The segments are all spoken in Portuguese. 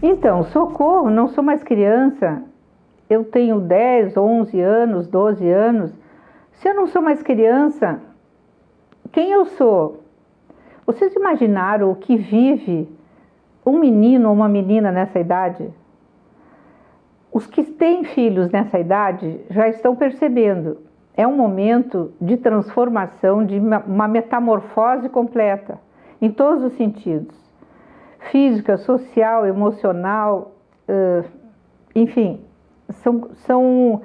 Então, socorro, não sou mais criança, eu tenho 10, 11 anos, 12 anos. Se eu não sou mais criança, quem eu sou? Vocês imaginaram o que vive um menino ou uma menina nessa idade? Os que têm filhos nessa idade já estão percebendo. É um momento de transformação, de uma metamorfose completa, em todos os sentidos. Física, social, emocional, enfim, são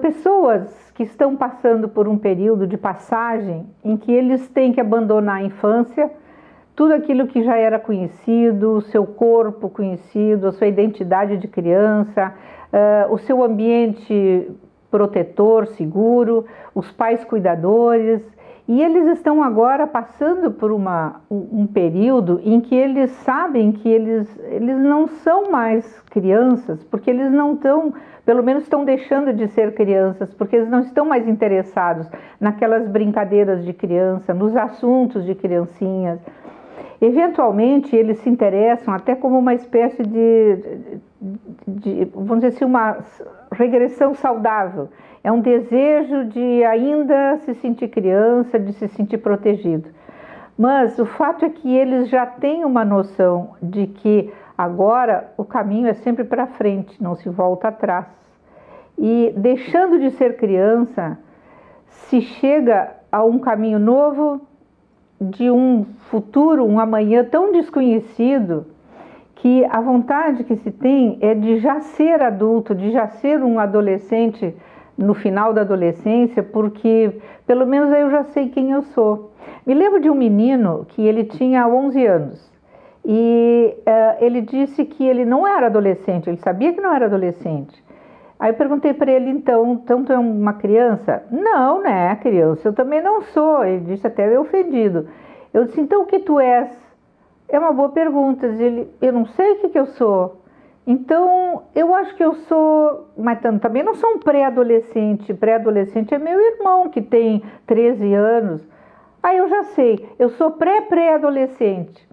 pessoas que estão passando por um período de passagem em que eles têm que abandonar a infância, tudo aquilo que já era conhecido, o seu corpo conhecido, a sua identidade de criança, o seu ambiente protetor, seguro, os pais cuidadores. E eles estão agora passando por um período em que eles sabem que eles não são mais crianças, porque eles não estão, pelo menos estão deixando de ser crianças, porque eles não estão mais interessados naquelas brincadeiras de criança, nos assuntos de criancinhas. Eventualmente, eles se interessam até como uma espécie vamos dizer assim, uma regressão saudável. É um desejo de ainda se sentir criança, de se sentir protegido. Mas o fato é que eles já têm uma noção de que agora o caminho é sempre para frente, não se volta atrás. E deixando de ser criança, se chega a um caminho novo, de um futuro, um amanhã tão desconhecido, que a vontade que se tem é de já ser adulto, de já ser um adolescente no final da adolescência, porque pelo menos aí eu já sei quem eu sou. Me lembro de um menino que ele tinha 11 anos e ele disse que ele não era adolescente, ele sabia que não era adolescente. Aí eu perguntei para ele, então tu é uma criança? Não, né, criança, eu também não sou. Ele disse até ofendido. Eu disse, então o que tu és? É uma boa pergunta. Ele, eu não sei o que eu sou. Então, eu acho que eu sou, mas também não sou um pré-adolescente. Pré-adolescente é meu irmão, que tem 13 anos. Aí eu já sei, eu sou pré-adolescente.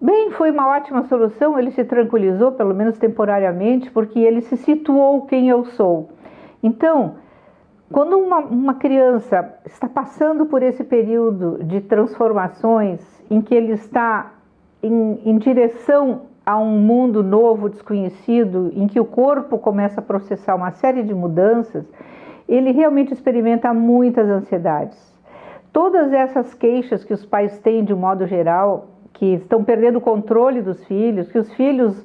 Bem, foi uma ótima solução, ele se tranquilizou, pelo menos temporariamente, porque ele se situou quem eu sou. Então, quando uma criança está passando por esse período de transformações, em que ele está em direção a um mundo novo, desconhecido, em que o corpo começa a processar uma série de mudanças, ele realmente experimenta muitas ansiedades. Todas essas queixas que os pais têm de um modo geral, que estão perdendo o controle dos filhos, que os filhos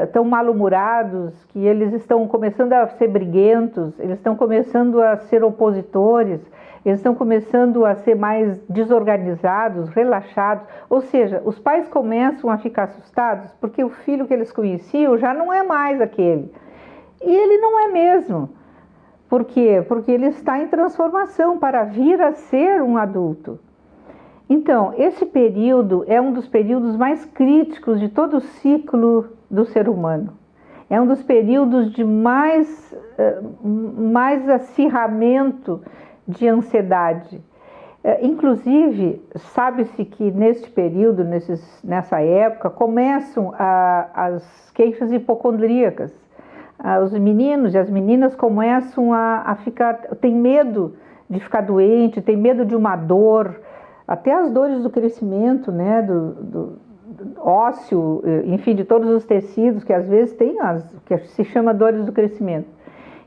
estão mal-humorados, que eles estão começando a ser briguentos, eles estão começando a ser opositores, eles estão começando a ser mais desorganizados, relaxados. Ou seja, os pais começam a ficar assustados porque o filho que eles conheciam já não é mais aquele. E ele não é mesmo. Por quê? Porque ele está em transformação para vir a ser um adulto. Então, esse período é um dos períodos mais críticos de todo o ciclo do ser humano. É um dos períodos de mais acirramento de ansiedade. Inclusive, sabe-se que neste período, nessa época, começam as queixas hipocondríacas. Os meninos e as meninas começam a ficar, tem medo de ficar doente, tem medo de uma dor, até as dores do crescimento, né, do ósseo, enfim, de todos os tecidos, que às vezes tem que se chama dores do crescimento.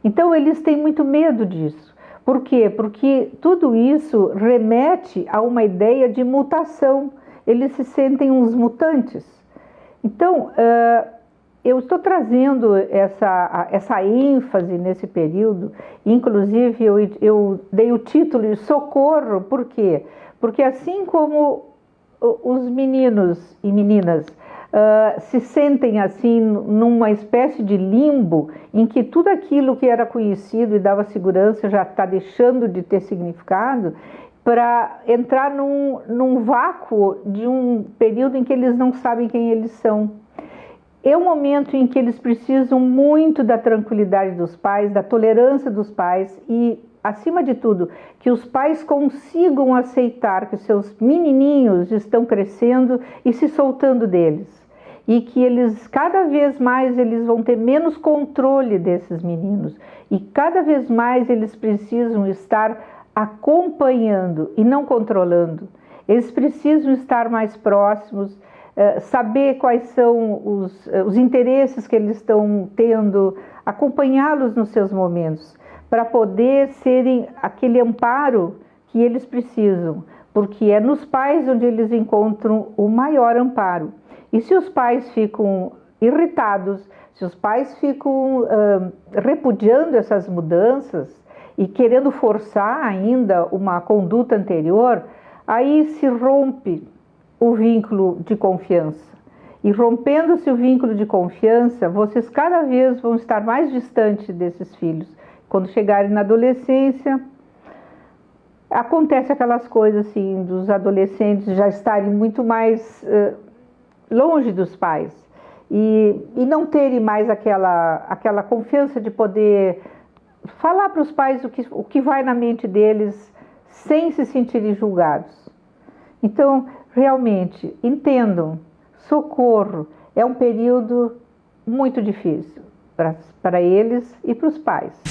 Então, eles têm muito medo disso. Por quê? Porque tudo isso remete a uma ideia de mutação. Eles se sentem uns mutantes. Então, eu estou trazendo essa ênfase nesse período, inclusive eu dei o título de Socorro, por quê? Porque assim como os meninos e meninas se sentem assim numa espécie de limbo em que tudo aquilo que era conhecido e dava segurança já está deixando de ter significado, para entrar num vácuo de um período em que eles não sabem quem eles são. é um momento em que eles precisam muito da tranquilidade dos pais, da tolerância dos pais e, acima de tudo, que os pais consigam aceitar que os seus menininhos estão crescendo e se soltando deles. E que eles, cada vez mais, eles vão ter menos controle desses meninos. E cada vez mais eles precisam estar acompanhando e não controlando. Eles precisam estar mais próximos, saber quais são os interesses que eles estão tendo, acompanhá-los nos seus momentos, para poder serem aquele amparo que eles precisam, porque é nos pais onde eles encontram o maior amparo. E se os pais ficam irritados, se os pais ficam repudiando essas mudanças e querendo forçar ainda uma conduta anterior, aí se rompe o vínculo de confiança. E rompendo-se o vínculo de confiança, vocês cada vez vão estar mais distantes desses filhos. Quando chegarem na adolescência, acontece aquelas coisas assim, dos adolescentes já estarem muito mais longe dos pais e não terem mais aquela confiança de poder falar para os pais o que vai na mente deles sem se sentirem julgados. Então, realmente, entendam, socorro é um período muito difícil para eles e para os pais.